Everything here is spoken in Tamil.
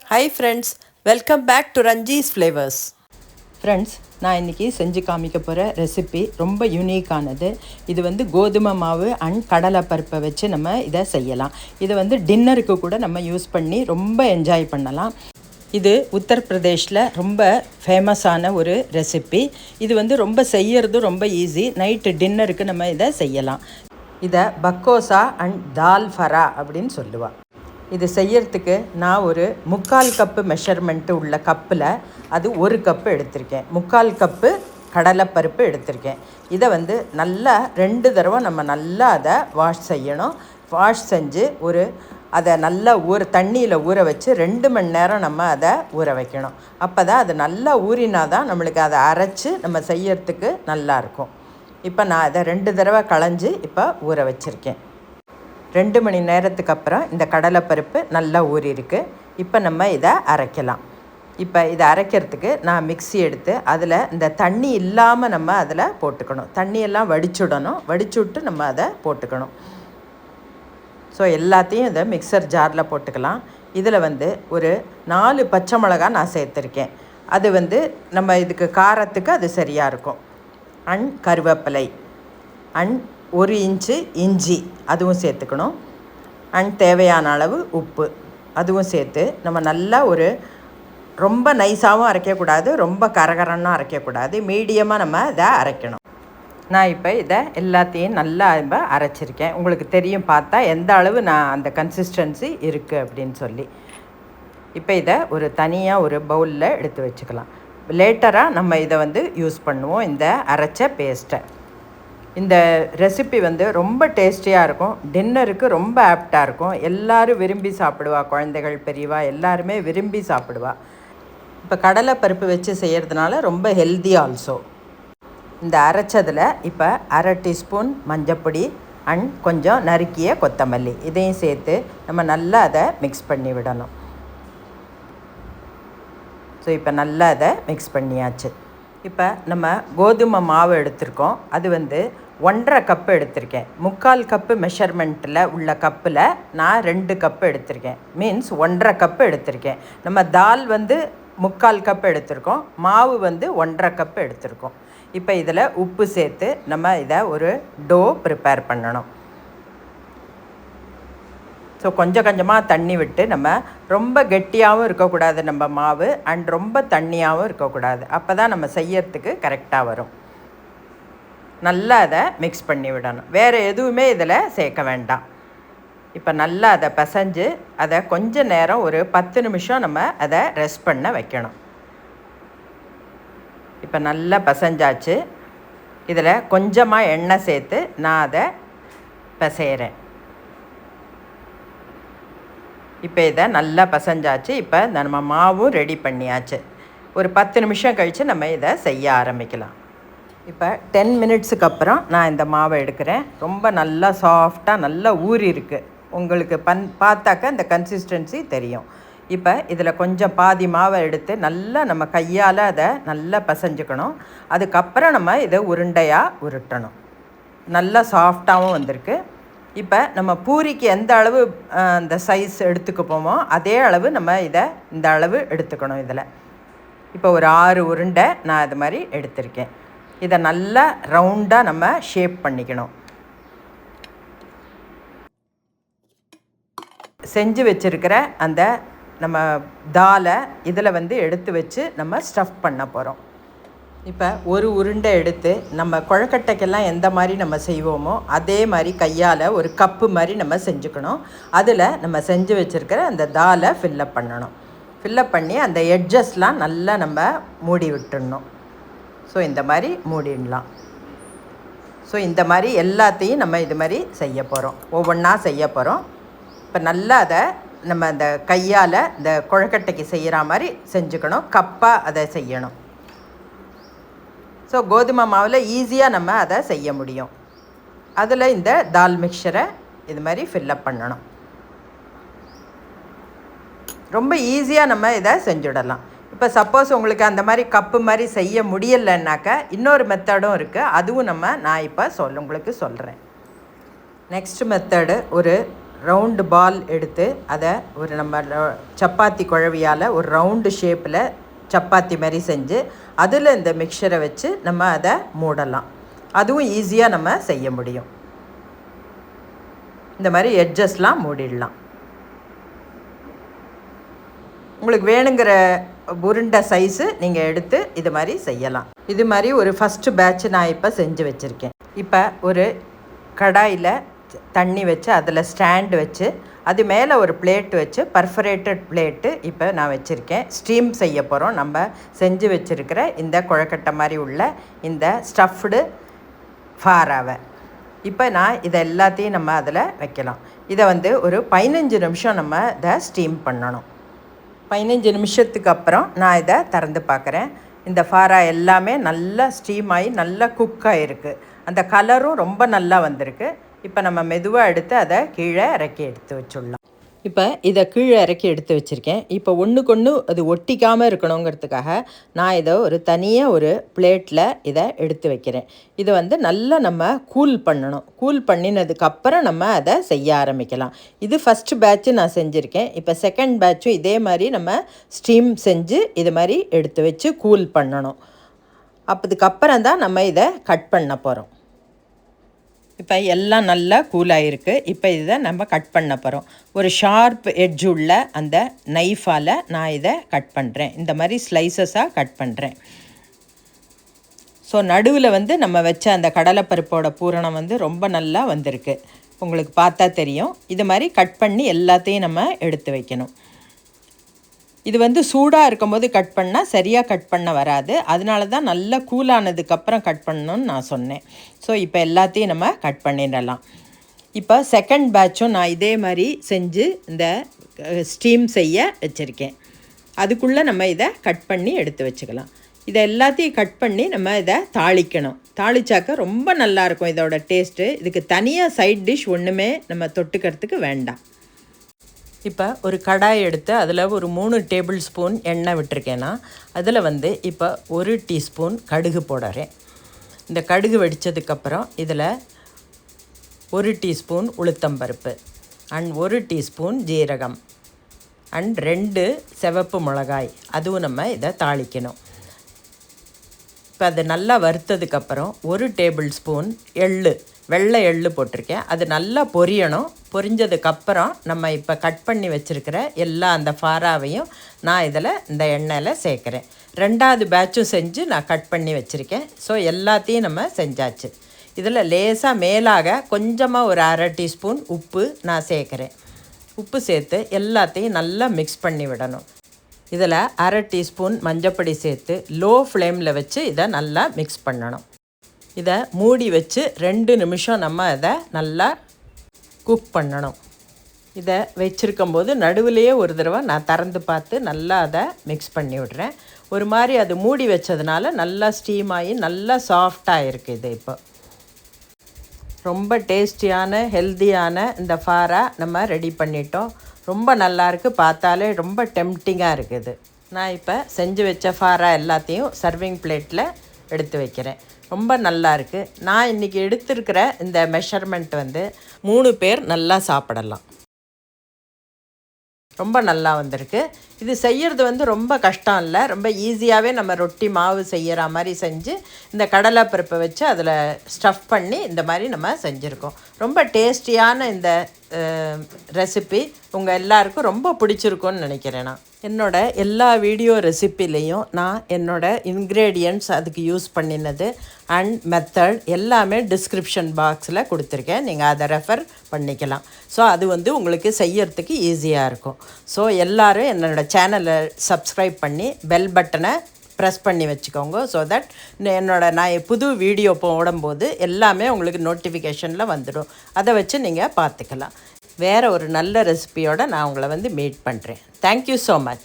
Hi friends, welcome back to Ranji's flavours. Friends, நான் இன்றைக்கி செஞ்சு காமிக்க போகிற ரெசிபி ரொம்ப யூனிக்கானது. இது கோதுமை மாவு அண்ட் கடலைப்பருப்பை வச்சு நம்ம இதை செய்யலாம். இது டின்னருக்கு கூட நம்ம யூஸ் பண்ணி ரொம்ப என்ஜாய் பண்ணலாம். இது உத்தரப்பிரதேஷில் ரொம்ப ஃபேமஸான ஒரு ரெசிபி. இது ரொம்ப செய்யறதும் ரொம்ப ஈஸி. நைட்டு டின்னருக்கு நம்ம இதை செய்யலாம். இதை பக்கோசா அண்ட் தால் ஃபரா அப்படின்னு சொல்லுவாள். இது செய்யறதுக்கு நான் ஒரு 3/4 கப்பு மெஷர்மெண்ட்டு உள்ள கப்பில் அது 1 கப்பு எடுத்திருக்கேன். 3/4 கப்பு கடலைப்பருப்பு எடுத்திருக்கேன். இதை நல்லா 2 தடவை நம்ம நல்லா அதை வாஷ் செய்யணும். வாஷ் செஞ்சு அதை நல்லா தண்ணியில் ஊற வச்சு 2 மணி நேரம் நம்ம அதை ஊற வைக்கணும். அப்போ தான் அது நல்லா ஊறினா தான் நம்மளுக்கு அதை அரைச்சி நம்ம செய்யறதுக்கு நல்லாயிருக்கும். இப்போ நான் அதை 2 தடவை களைஞ்சி இப்போ ஊற வச்சுருக்கேன். 2 மணி நேரத்துக்கு அப்புறம் இந்த கடலைப்பருப்பு நல்லா ஊறியிருக்கு. இப்போ நம்ம இதை அரைக்கலாம். இப்போ இதை அரைக்கிறதுக்கு நான் மிக்ஸி எடுத்து அதில் இந்த தண்ணி இல்லாமல் நம்ம அதில் போட்டுக்கணும். தண்ணியெல்லாம் வடிச்சுடணும். வடிச்சுட்டு நம்ம அதை போட்டுக்கணும். ஸோ எல்லாத்தையும் இதை மிக்சர் ஜாரில் போட்டுக்கலாம். இதில் ஒரு 4 பச்சை மிளகா நான் சேர்த்துருக்கேன். அது நம்ம இதுக்கு காரத்துக்கு அது சரியாக இருக்கும். அண்ட் கருவேப்பிலை அண்ட் 1 இன்ச்சு இஞ்சி அதுவும் சேர்த்துக்கணும். அண்ட் தேவையான அளவு உப்பு அதுவும் சேர்த்து நம்ம நல்லா ரொம்ப நைஸாகவும் அரைக்கக்கூடாது, ரொம்ப கரகரன்னு அரைக்கக்கூடாது, மீடியமாக நம்ம இதை அரைக்கணும். நான் இப்போ இதை எல்லாத்தையும் நல்லா இப்போ அரைச்சிருக்கேன். உங்களுக்கு தெரியும் பார்த்தா எந்த அளவு நான் அந்த கன்சிஸ்டன்சி இருக்குது அப்படின்னு சொல்லி. இப்போ இதை தனியாக ஒரு பவுலில் எடுத்து வச்சுக்கலாம். லேட்டராக நம்ம இதை யூஸ் பண்ணுவோம், இந்த அரைச்ச பேஸ்ட்டை. இந்த ரெசிபி ரொம்ப டேஸ்டியாக இருக்கும். டின்னருக்கு ரொம்ப ஆப்டாக இருக்கும். எல்லோரும் விரும்பி சாப்பிடுவா. குழந்தைகள், பெரியவா எல்லாருமே விரும்பி சாப்பிடுவா. இப்போ கடலைப்பருப்பு வச்சு செய்கிறதுனால ரொம்ப ஹெல்தி ஆல்சோ. இந்த அரைச்சதில் இப்போ 1/2 டீஸ்பூன் மஞ்சப்பொடி அண்ட் கொஞ்சம் நறுக்கிய கொத்தமல்லி இதையும் சேர்த்து நம்ம நல்லா அதை மிக்ஸ் பண்ணி விடணும். ஸோ இப்போ நல்லா அதை மிக்ஸ் பண்ணியாச்சு. இப்போ நம்ம கோதுமை மாவு எடுத்திருக்கோம். அது 1/2 கப்பு எடுத்திருக்கேன். 3/4 கப்பு மெஷர்மெண்ட்டில் உள்ள கப்பில் நான் 2 கப்பு எடுத்திருக்கேன். மீன்ஸ் 1/2 கப்பு எடுத்திருக்கேன். நம்ம தால் 3/4 கப்பு எடுத்திருக்கோம். மாவு 1/2 கப்பு எடுத்திருக்கோம். இப்போ இதில் உப்பு சேர்த்து நம்ம இதை ஒரு டோ ப்ரிப்பேர் பண்ணணும். ஸோ கொஞ்சம் கொஞ்சமாக தண்ணி விட்டு நம்ம ரொம்ப கெட்டியாகவும் இருக்கக்கூடாது நம்ம மாவு, அண்ட் ரொம்ப தண்ணியாகவும் இருக்கக்கூடாது. அப்போ தான் நம்ம செய்யறதுக்கு கரெக்டாக வரும். நல்லா அதை மிக்ஸ் பண்ணி விடணும். வேறு எதுவுமே இதில் சேர்க்க வேண்டாம். இப்போ நல்லா அதை பிசைஞ்சு அதை கொஞ்ச நேரம் ஒரு 10 நிமிஷம் நம்ம அதை ரெஸ்ட் பண்ண வைக்கணும். இப்போ நல்லா பிசைஞ்சாச்சு. இதில் கொஞ்சமாக எண்ணெய் சேர்த்து நான் அதை பிசைகிறேன். இப்போ இதை நல்லா பசைஞ்சாச்சு. இப்போ நம்ம மாவும் ரெடி பண்ணியாச்சு. ஒரு 10 நிமிஷம் கழித்து நம்ம இதை செய்ய ஆரம்பிக்கலாம். இப்போ 10 மினிட்ஸுக்கு அப்புறம் நான் இந்த மாவை எடுக்கிறேன். ரொம்ப நல்லா சாஃப்டாக நல்லா ஊறி இருக்குது. உங்களுக்கு பார்த்தாக்க இந்த கன்சிஸ்டன்சி தெரியும். இப்போ இதில் கொஞ்சம் பாதி மாவை எடுத்து நல்லா நம்ம கையால் அதை நல்லா பசைஞ்சுக்கணும். அதுக்கப்புறம் நம்ம இதை உருண்டையாக உருட்டணும். நல்லா சாஃப்டாகவும் வந்திருக்கு. இப்போ நம்ம பூரிக்கு எந்த அளவு அந்த சைஸ் எடுத்துக்கப்போமோ அதே அளவு நம்ம இந்த அளவு எடுத்துக்கணும். இதில் இப்போ ஒரு 6 உருண்டை நான் இது மாதிரி எடுத்திருக்கேன். இதை நல்லா ரவுண்டாக நம்ம ஷேப் பண்ணிக்கணும். செஞ்சு வச்சுருக்கிற அந்த நம்ம தாலை இதில் எடுத்து வச்சு நம்ம ஸ்டஃப் பண்ண போகிறோம். இப்போ ஒரு உருண்டை எடுத்து நம்ம கொழக்கட்டைக்கெல்லாம் எந்த மாதிரி நம்ம செய்வோமோ அதே மாதிரி கையால் ஒரு கப்பு மாதிரி நம்ம செஞ்சுக்கணும். அதில் நம்ம செஞ்சு வச்சுருக்கிற அந்த தாலை ஃபில்லப் பண்ணணும். ஃபில்லப் பண்ணி அந்த எட்ஜஸ்லாம் நல்லா நம்ம மூடி விட்டுடணும். ஸோ இந்த மாதிரி மூடிடலாம். ஸோ இந்த மாதிரி எல்லாத்தையும் நம்ம இது மாதிரி செய்ய போகிறோம். ஒவ்வொன்றா செய்ய போகிறோம். இப்போ நல்லா அதை நம்ம அந்த கையால் இந்த கொழக்கட்டைக்கு செய்கிற மாதிரி செஞ்சுக்கணும். கப்பாக அதை செய்யணும். ஸோ கோதுமை மாவில் ஈஸியாக நம்ம அதை செய்ய முடியும். அதில் இந்த தால் மிக்சரை இது மாதிரி ஃபில்லப் பண்ணணும். ரொம்ப ஈஸியாக நம்ம இதை செஞ்சுடலாம். இப்போ சப்போஸ் உங்களுக்கு அந்த மாதிரி கப்பு மாதிரி செய்ய முடியலைன்னாக்க இன்னொரு மெத்தடும் இருக்குது. அதுவும் நான் இப்போ உங்களுக்கு சொல்கிறேன். நெக்ஸ்ட் மெத்தடு, ஒரு ரவுண்டு பால் எடுத்து அதை ஒரு நம்ம சப்பாத்தி குழவியால் ஒரு ரவுண்டு ஷேப்பில் சப்பாத்தி மாதிரி செஞ்சு அதில் இந்த மிக்சரை வச்சு நம்ம அதை மூடலாம். அதுவும் ஈஸியாக நம்ம செய்ய முடியும். இந்த மாதிரி எட்ஜஸ்லாம் மூடிடலாம். உங்களுக்கு வேணுங்கிற உருண்டை சைஸு நீங்கள் எடுத்து இது மாதிரி செய்யலாம். இது மாதிரி ஒரு ஃபஸ்ட்டு பேட்ச் நான் இப்போ செஞ்சு வச்சுருக்கேன். இப்போ ஒரு கடாயில் தண்ணி வச்சு அதில் ஸ்டாண்டு வச்சு அது மேலே ஒரு பிளேட் வச்சு பர்ஃபரேட்டட் பிளேட்டு இப்போ நான் வச்சுருக்கேன். ஸ்டீம் செய்ய போகிறோம். நம்ம செஞ்சு வச்சுருக்கிற இந்த குழக்கட்டை மாதிரி உள்ள இந்த ஸ்டஃப்டு ஃபாராவை இப்போ நான் இதை எல்லாத்தையும் நம்ம அதில் வைக்கலாம். இதை வந்து ஒரு 15 நிமிஷம் நம்ம இதை ஸ்டீம் பண்ணணும். 15 நிமிஷத்துக்கு அப்புறம் நான் இதை திறந்து பார்க்குறேன். இந்த ஃபாரா எல்லாமே நல்லா ஸ்டீம் ஆகி நல்லா குக் ஆகிருக்கு. அந்த கலரும் ரொம்ப நல்லா வந்திருக்கு. இப்போ நம்ம மெதுவாக எடுத்து அதை கீழே இறக்கி எடுத்து வச்சுடலாம். இப்போ இதை கீழே இறக்கி எடுத்து வச்சுருக்கேன். இப்போ ஒன்றுக்கொன்று அது ஒட்டிக்காமல் இருக்கணுங்கிறதுக்காக நான் இதை ஒரு தனியாக ஒரு பிளேட்டில் இதை எடுத்து வைக்கிறேன். இதை வந்து நல்லா நம்ம கூல் பண்ணணும். கூல் பண்ணினதுக்கப்புறம் நம்ம அதை செய்ய ஆரம்பிக்கலாம். இது ஃபஸ்ட்டு பேட்ச்சு நான் செஞ்சுருக்கேன். இப்போ செகண்ட் பேட்சும் இதே மாதிரி நம்ம ஸ்டீம் செஞ்சு இது மாதிரி எடுத்து வச்சு கூல் பண்ணணும். அதுக்கப்புறம் தான் நம்ம இதை கட் பண்ண போகிறோம். இப்போ எல்லாம் நல்லா கூலாகிருக்கு. இப்போ இதை நம்ம கட் பண்ண போகிறோம். ஒரு ஷார்ப் எட்ஜ் உள்ள அந்த நைஃபால் நான் இதை கட் பண்ணுறேன். இந்த மாதிரி ஸ்லைசஸாக கட் பண்ணுறேன். ஸோ நடுவில் வந்து நம்ம வச்ச அந்த கடலைப்பருப்போட பூரணம் வந்து ரொம்ப நல்லா வந்திருக்கு. உங்களுக்கு பார்த்தா தெரியும். இது மாதிரி கட் பண்ணி எல்லாத்தையும் நம்ம எடுத்து வைக்கணும். இது வந்து சூடாக இருக்கும்போது கட் பண்ணால் சரியாக கட் பண்ண வராது. அதனால தான் நல்லா கூலானதுக்கப்புறம் கட் பண்ணணும்னு நான் சொன்னேன். ஸோ இப்போ எல்லாத்தையும் நம்ம கட் பண்ணிடலாம். இப்போ செகண்ட் பேட்சும் நான் இதே மாதிரி செஞ்சு இந்த ஸ்டீம் செய்ய வச்சுருக்கேன். அதுக்குள்ளே நம்ம இதை கட் பண்ணி எடுத்து வச்சுக்கலாம். இதை எல்லாத்தையும் கட் பண்ணி நம்ம இதை தாளிக்கணும். தாளிச்சாக்க ரொம்ப நல்லாயிருக்கும் இதோட டேஸ்ட்டு. இதுக்கு தனியாக சைட் டிஷ் ஒன்றுமே நம்ம தொட்டுக்கிறதுக்கு வேண்டாம். இப்போ ஒரு கடாய் எடுத்து அதில் ஒரு 3 டேபிள் ஸ்பூன் எண்ணெய் விட்டுருக்கேன்னா அதில் வந்து இப்போ 1 டீஸ்பூன் கடுகு போடுறேன். இந்த கடுகு வெடித்ததுக்கப்புறம் இதில் 1 டீஸ்பூன் உளுத்தம்பருப்பு அண்ட் 1 டீஸ்பூன் ஜீரகம் அண்ட் 2 சிவப்பு மிளகாய், அதுவும் நம்ம இதை தாளிக்கணும். இப்போ அது நல்லா வறுத்ததுக்கப்புறம் 1 டேபிள் ஸ்பூன் வெள்ளை எள்ளு போட்டிருக்கேன். அது நல்லா பொரியணும். பொரிஞ்சதுக்கப்புறம் நம்ம இப்போ கட் பண்ணி வச்சுருக்கிற எல்லா அந்த ஃபாராவையும் நான் இதில் இந்த எண்ணெயில் சேர்க்குறேன். 2வது பேட்சும் செஞ்சு நான் கட் பண்ணி வச்சுருக்கேன். ஸோ எல்லாத்தையும் நம்ம செஞ்சாச்சு. இதில் லேசாக மேலாக கொஞ்சமாக ஒரு 1/2 டீஸ்பூன் உப்பு நான் சேர்க்குறேன். உப்பு சேர்த்து எல்லாத்தையும் நல்லா மிக்ஸ் பண்ணி விடணும். இதில் 1/2 டீஸ்பூன் மஞ்சப்பொடி சேர்த்து லோ ஃப்ளேமில் வச்சு இதை நல்லா மிக்ஸ் பண்ணணும். இதை மூடி வச்சு 2 நிமிஷம் நம்ம இதை நல்லா குக் பண்ணணும். இதை வச்சுருக்கும்போது நடுவிலையே ஒரு தடவை நான் திறந்து பார்த்து நல்லா அதை மிக்ஸ் பண்ணி விடுறேன். ஒரு மாதிரி அது மூடி வச்சதுனால நல்லா ஸ்டீம் ஆகி நல்லா சாஃப்டாக இருக்குது. இது இப்போ ரொம்ப டேஸ்டியான ஹெல்த்தியான இந்த ஃபாரா நம்ம ரெடி பண்ணிட்டோம். ரொம்ப நல்லாயிருக்கு. பார்த்தாலே ரொம்ப டெம்ப்டிங்காக இருக்குது. நான் இப்போ செஞ்சு வச்ச ஃபாரா எல்லாத்தையும் சர்விங் பிளேட்டில் எடுத்து வைக்கிறேன். ரொம்ப நல்லா இருக்குது. நான் இன்றைக்கி எடுத்திருக்கிற இந்த மெஷர்மெண்ட் வந்து 3 பேர் நல்லா சாப்பிடலாம். ரொம்ப நல்லா வந்திருக்கு. இது செய்கிறது வந்து ரொம்ப கஷ்டம் இல்லை. ரொம்ப ஈஸியாகவே நம்ம ரொட்டி மாவு செய்கிற மாதிரி செஞ்சு இந்த கடலைப்பருப்பை வச்சு அதில் ஸ்டஃப் பண்ணி இந்த மாதிரி நம்ம செஞ்சுருக்கோம். ரொம்ப டேஸ்டியான இந்த ரெசிபி உங்கள் எல்லாருக்கும் ரொம்ப பிடிச்சிருக்கும்னு நினைக்கிறேன். நான் என்னோடய எல்லா வீடியோ ரெசிப்பிலையும் நான் என்னோடய இன்க்ரீடியன்ட்ஸ் அதுக்கு யூஸ் பண்ணினது அண்ட் மெத்தட் எல்லாமே டிஸ்கிரிப்ஷன் பாக்ஸில் கொடுத்துருக்கேன். நீங்கள் அதை ரெஃபர் பண்ணிக்கலாம். ஸோ அது வந்து உங்களுக்கு செய்யறதுக்கு ஈஸியாக இருக்கும். ஸோ எல்லோரும் என்னோடய சேனலை சப்ஸ்கிரைப் பண்ணி பெல் பட்டனை ப்ரெஸ் பண்ணி வச்சுக்கோங்க. ஸோ தட் நான் புது வீடியோ போடும்போது எல்லாமே உங்களுக்கு நோட்டிஃபிகேஷனில் வந்துடும். அதை வச்சு நீங்கள் பார்த்துக்கலாம். வேறு ஒரு நல்ல ரெசிபியோடு நான் உங்களை வந்து மீட் பண்ணுறேன். Thank you so much.